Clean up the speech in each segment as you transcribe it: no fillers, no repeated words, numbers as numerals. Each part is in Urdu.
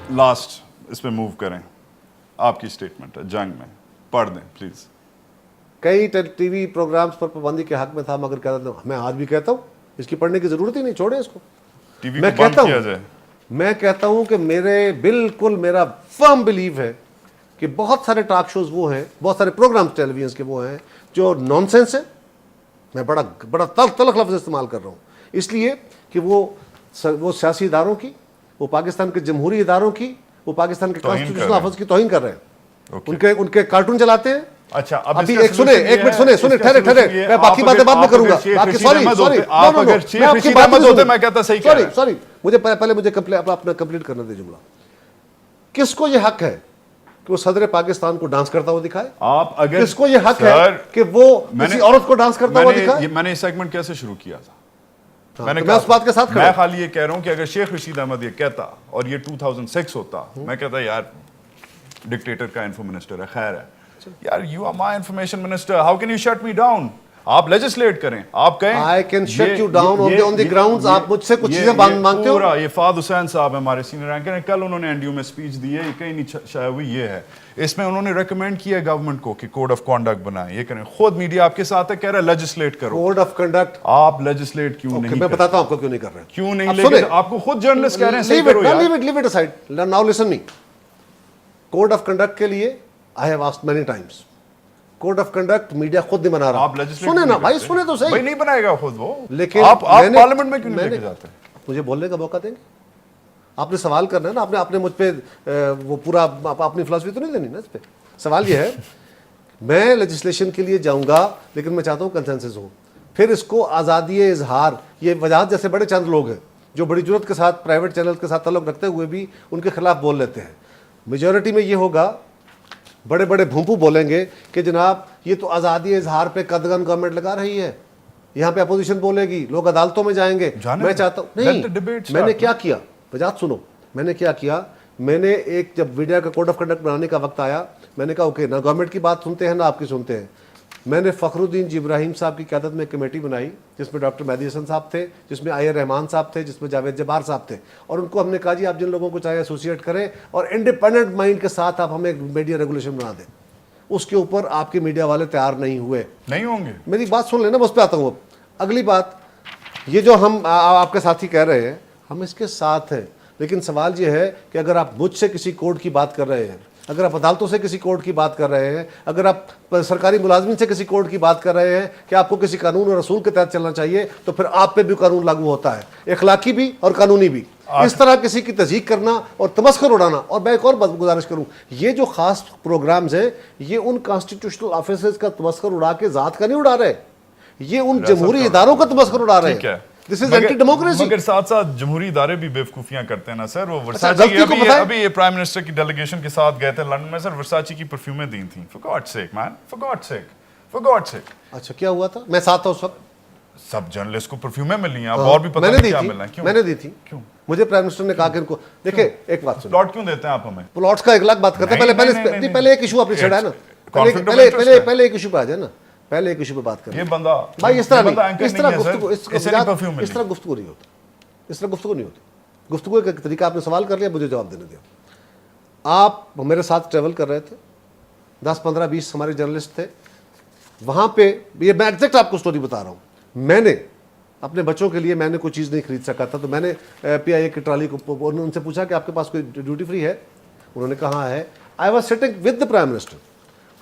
لاسٹ اس پہ موو کریں, آپ کی اسٹیٹمنٹ ہے جنگ میں, پڑھ دیں پلیز. کئی ٹی وی پروگرامز پر پابندی کے حق میں تھا, مگر کہتا تھا, میں آج بھی کہتا ہوں اس کی پڑھنے کی ضرورت ہی نہیں, چھوڑیں اس کو. ٹی وی کو بند کیا جائے. میں کہتا ہوں کہ میرا فرم بلیو ہے کہ بہت سارے ٹاک شوز وہ ہیں, بہت سارے پروگرامز ٹیلی ویژن کے وہ ہیں جو نان سینس ہیں. میں بڑا تلخ لفظ استعمال کر رہا ہوں, اس لیے کہ وہ سیاسی اداروں کی, وہ پاکستان کے جمہوری اداروں کی, وہ پاکستان کے کانسٹیٹیوشنل آفس کی توہین کر رہے ہیں. ان کے کارٹون چلاتے ہیں. اچھا ابھی ایک منٹ ٹھہرے میں باقی باتیں بعد میں کروں گا. سوری پہلے مجھے اپنا کمپلیٹ کرنے دے جملہ. کس کو یہ حق ہے کہ وہ صدر پاکستان کو ڈانس کرتا ہوا دکھائے؟ آپ اگر کس کو یہ حق ہے کہ وہ کسی عورت کو ڈانس کرتا ہوا دکھائے؟ میں نے یہ سیگمنٹ کیسے شروع کیا تھا, میں اس بات کے ساتھ میں خالی یہ کہہ رہا ہوں کہ اگر شیخ رشید احمد یہ کہتا اور یہ 2006 ہوتا, میں کہتا یار ڈکٹیٹر کا انفو منسٹر ہے, خیر ہے یار, you are my information minister, how can you shut me down. آپ لیجسلیٹ کریں, آپ کہیں I can shut you down on the grounds. آپ مجھ سے کچھ چیزیں مانگتے ہو. پورا یہ فہد حسین صاحب ہمارے سینئر رینکر ہیں, کل انہوں نے این ڈی یو میں اسپیچ دی ہے, یہ کہیں نہیں شائع ہوئی, یہ ہے اس میں انہوں نے ریکمینڈ کیا ہے گورنمنٹ کو کہ کوڈ آف کانڈکٹ بنائیں, یہ کریں. خود میڈیا آپ کے ساتھ ہے, کہہ رہا ہے لیجسلیٹ کرو. کوڈ آف کنڈکٹ آپ لیجسلیٹ کیوں نہیں؟ میں بتاتا ہوں آپ کو کیوں نہیں کر رہے. کیوں نہیں؟ لیکن آپ کو خود جرنلسٹ کہہ رہے ہیں صحیح کرو یار. Leave it aside. Now listen me. Code of conduct کے لیے I have asked many times. Code of conduct media خود نہیں بنا رہا. سنیں نا بھائی, سنیں تو صحیح. بھائی نہیں بنائے گا خود وہ, لیکن آپ پارلیمنٹ میں کیوں نہیں لے کے جاتے؟ مجھے بولنے کا موقع دیں گے. آپ نے سوال کرنا ہے نا, آپ نے مجھ پہ وہ پورا اپنی فلسفی تو نہیں دینی نا اس پہ. سوال یہ ہے, میں لیجسلیشن کے لیے جاؤں گا لیکن میں چاہتا ہوں کنسنسس ہو. پھر اس کو آزادی اظہار, یہ وجاہت جیسے بڑے چند لوگ ہیں جو بڑی جرات کے ساتھ پرائیویٹ چینل کے ساتھ تعلق رکھتے ہوئے بھی ان کے خلاف بول لیتے ہیں. میجورٹی میں یہ ہوگا, بڑے بڑے بھونپو بولیں گے کہ جناب یہ تو آزادی اظہار پہ قدغن گورنمنٹ لگا رہی ہے, یہاں پہ اپوزیشن بولے گی, لوگ عدالتوں میں جائیں گے. میں چاہتا ہوں نہیں, میں نے کیا کیا, وجاہت سنو, میں نے کیا کیا. میں نے ایک جب میڈیا کا کوڈ آف کنڈکٹ بنانے کا وقت آیا, میں نے کہا اوکے, نہ گورنمنٹ کی بات سنتے ہیں نہ آپ کی سنتے ہیں. میں نے فخر الدین جی ابراہیم صاحب کی قیادت میں کمیٹی بنائی جس میں ڈاکٹر مہدی حسن صاحب تھے, جس میں آئی رحمان صاحب تھے, جس میں جاوید جبار صاحب تھے, اور ان کو ہم نے کہا جی آپ جن لوگوں کو چاہے ایسوسیٹ کریں اور انڈیپینڈنٹ مائنڈ کے ساتھ آپ ہمیں میڈیا ریگولیشن بنا دیں. اس کے اوپر آپ کے میڈیا والے تیار نہیں ہوئے. نہیں ہوں گے. میری بات سن لینا, میں اس پہ آتا ہوں. اب اگلی بات, یہ جو ہم آپ کے ساتھی کہہ رہے ہیں ہم اس کے ساتھ ہیں, لیکن سوال یہ ہے کہ اگر آپ مجھ سے کسی کوڈ کی بات کر رہے ہیں, اگر آپ عدالتوں سے کسی کوڈ کی بات کر رہے ہیں, اگر آپ سرکاری ملازمین سے کسی کوڈ کی بات کر رہے ہیں کہ آپ کو کسی قانون اور رسول کے تحت چلنا چاہیے, تو پھر آپ پہ بھی قانون لاگو ہوتا ہے, اخلاقی بھی اور قانونی بھی. اس طرح کسی کی تضحیق کرنا اور تمسخر اڑانا. اور میں ایک اور بات گزارش کروں, یہ جو خاص پروگرامز ہیں یہ ان کانسٹیٹیوشنل آفیسرز کا تمسخر اڑا کے ذات کا نہیں اڑا رہے, یہ ان جمہوری اداروں کا تمسخر اڑا رہے ہیں. This is anti-democracy. مگر ساتھ ساتھ جمہوری ادارے بھی بیوقوفیاں کرتے ہیں نا سر. وہ ورساچی ابھی یہ پرائم منسٹر کی ڈیلیگیشن کے ساتھ گئے تھے لندن میں سر, ورساچی کی پرفیومیں دی تھیں. For God's sake man, for God's sake, for God's sake. اچھا کیا ہوا تھا؟ میں ساتھ تھا اس وقت. سب جرنلسٹ کو پرفیومیں ملی ہیں, اب اور بھی پتہ نہیں کیا ملنا ہے. میں نے دی تھی. کیوں؟ مجھے پرائم منسٹر نے کہا کہ ان کو دیکھیں ایک بات سنو. پلاٹ کیوں دیتے ہیں آپ ہمیں؟ پلاٹس کا ایک لاکھ بات کرتے ہیں. پہلے ایک ایشو آپ نے چھڑا ہے نا, پہلے ایک ایشو پہ آ جائے نا, پہلے ایک ایشو پہ بات کریں. یہ بندہ بھائی اس طرح گفتگو نہیں ہوتی, اس طرح گفتگو نہیں ہوتی. گفتگو کا طریقہ آپ نے سوال کر لیا, مجھے جواب دینے دیا. آپ میرے ساتھ ٹریول کر رہے تھے, 10 15 20 ہمارے جرنلسٹ تھے وہاں پہ. یہ میں ایگزیکٹ آپ کو سٹوری بتا رہا ہوں. میں نے اپنے بچوں کے لیے میں نے کوئی چیز نہیں خرید سکا تھا, تو میں نے پی آئی اے کی ٹرالی کو ان سے پوچھا کہ آپ کے پاس کوئی ڈیوٹی فری ہے؟ انہوں نے کہا ہے. I was sitting with the prime minister.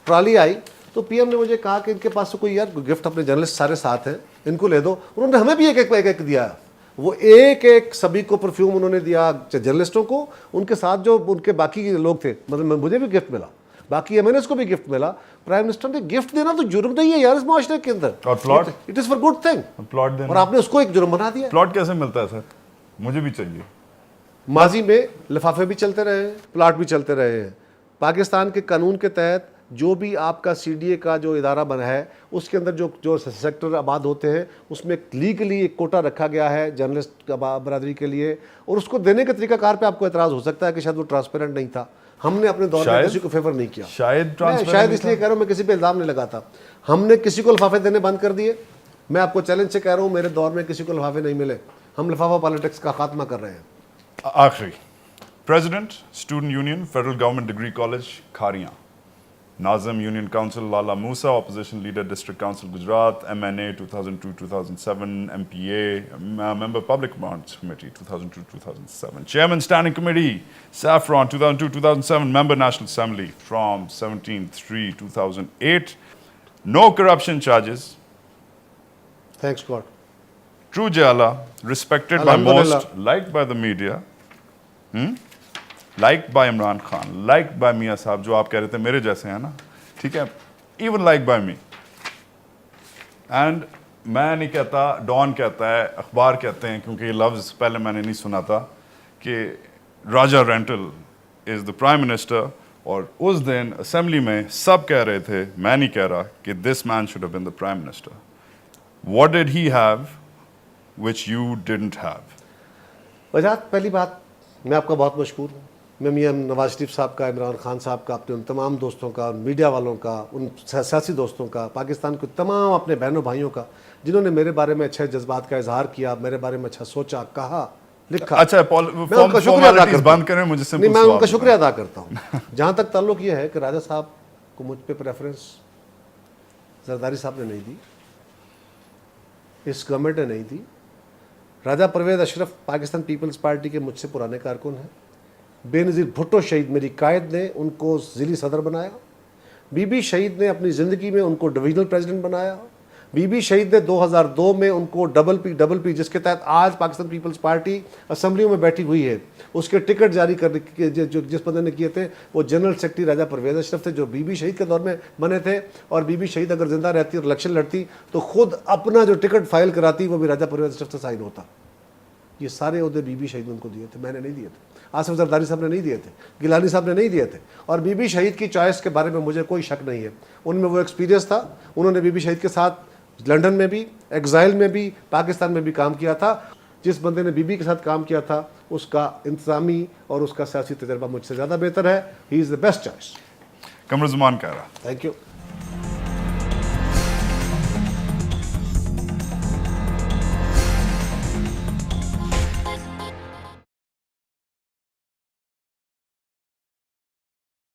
Trolley آئی تو پی ایم نے مجھے کہا کہ ان کے پاس کوئی یار گفٹ, اپنے جرنلسٹ سارے ساتھ ہیں, ان کو لے دو. انہوں نے ہمیں بھی ایک دیا. وہ ایک سبھی کو پرفیوم انہوں نے دیا, جرنلسٹوں کو, ان کے ساتھ جو ان کے باقی لوگ تھے, مطلب مجھے بھی گفٹ ملا, باقی ایم این ایس کو بھی گفٹ ملا. پرائم منسٹر نے گفٹ دینا تو جرم نہیں ہے یار اس معاشرے کے اندر, اور plot it is for good thing. Plot دینا, اور آپ نے اس کو ایک جرم بنا دیا. پلاٹ کیسے ملتا ہے سر؟ مجھے بھی چاہیے. ماضی میں لفافے بھی چلتے رہے ہیں, پلاٹ بھی چلتے رہے ہیں. پاکستان کے قانون کے تحت جو بھی آپ کا سی ڈی اے کا جو ادارہ بنا ہے اس کے اندر جو سیکٹر آباد ہوتے ہیں اس میں لیگلی ایک کوٹا رکھا گیا ہے جرنلسٹ برادری کے لیے, اور اس کو دینے کے طریقہ کار پہ آپ کو اعتراض ہو سکتا ہے کہ شاید وہ ٹرانسپیرنٹ نہیں تھا. ہم نے اپنے دور میں کسی کو فیور نہیں کیا. شاید اس لیے کہہ رہا ہوں, میں کسی پہ الزام نہیں لگاتا. ہم نے کسی کو لفافے دینے بند کر دیے. میں آپ کو چیلنج سے کہہ رہا ہوں, میرے دور میں کسی کو لفافے نہیں ملے. ہم لفافہ پالیٹکس کا خاتمہ کر رہے ہیں. آخری President, Student Union, Federal Government Degree College, Khariyan. Nazim Union Council, Lala Musa, Opposition Leader, District Council, Gujarat, MNA 2002-2007, MPA, Member Public Bonds Committee 2002-2007, Chairman Standing Committee, Saffron 2002-2007, Member National Assembly from 17/3/2008, no corruption charges, Thanks God. true Jala, respected by Alhamdulillah. most, liked by the media, liked by Imran Khan, liked by Mia Sahab, جو آپ کہہ رہے تھے میرے جیسے ہیں نا, ٹھیک ہے, even liked by me. And میں نہیں کہتا, ڈان کہتا ہے, اخبار کہتے ہیں, کیونکہ یہ لفظ پہلے میں نے نہیں سنا تھا کہ Raja Rental is the prime minister, اور اس دن اسمبلی میں سب کہہ رہے تھے, میں نہیں کہہ رہا, کہ this man should have been the prime minister. What did he have which you didn't have? Wajahat, پہلی بات میں آپ کا بہت مشکور ہوں. میں میاں نواز شریف صاحب کا, عمران خان صاحب کا, اپنے ان تمام دوستوں کا, میڈیا والوں کا, ان سیاسی دوستوں کا, پاکستان کے تمام اپنے بہنوں بھائیوں کا, جنہوں نے میرے بارے میں اچھے جذبات کا اظہار کیا, میرے بارے میں اچھا سوچا, کہا, لکھا. اچھا, میں ان کا شکریہ ادا کرتا بند کریں, مجھے ہوں. نہیں, میں ان کا شکریہ ادا کرتا ہوں. جہاں تک تعلق یہ ہے کہ راجہ صاحب کو مجھ پہ پریفرنس زرداری صاحب نے نہیں دی, اس گورنمنٹ نے نہیں دی. راجہ پرویز اشرف پاکستان پیپلز پارٹی کے مجھ سے پرانے کارکن ہیں. بے نظیر بھٹو شہید میری قائد نے ان کو ضلعی صدر بنایا. بی بی شہید نے اپنی زندگی میں ان کو ڈویژنل پریزیڈنٹ بنایا. بی بی شہید نے 2002 میں ان کو ڈبل پی جس کے تحت آج پاکستان پیپلز پارٹی اسمبلیوں میں بیٹھی ہوئی ہے, اس کے ٹکٹ جاری کرنے کے جو جس بندے نے کیے تھے وہ جنرل سیکرٹری راجہ پرویز اشرف تھے, جو بی بی شہید کے دور میں بنے تھے. اور بی بی شہید اگر زندہ رہتی اور الیکشن لڑتی تو خود اپنا جو ٹکٹ فائل کراتی وہ بھی راجہ پرویز اشرف سے سائن ہوتا. یہ سارے عہدے بی بی شہید نے ان کو دیے تھے, میں نے نہیں دیے تھے. آصف زرداری صاحب نے نہیں دیے تھے, گیلانی صاحب نے نہیں دیے تھے. اور بی بی شہید کی چوائس کے بارے میں مجھے کوئی شک نہیں ہے. ان میں وہ ایکسپیرینس تھا, انہوں نے بی بی شہید کے ساتھ لنڈن میں بھی, ایگزائل میں بھی, پاکستان میں بھی کام کیا تھا. جس بندے نے بی بی کے ساتھ کام کیا تھا اس کا انتظامی اور اس کا سیاسی تجربہ مجھ سے زیادہ بہتر ہے. ہی از the best choice. Qamar Zaman کہہ رہا. Thank you.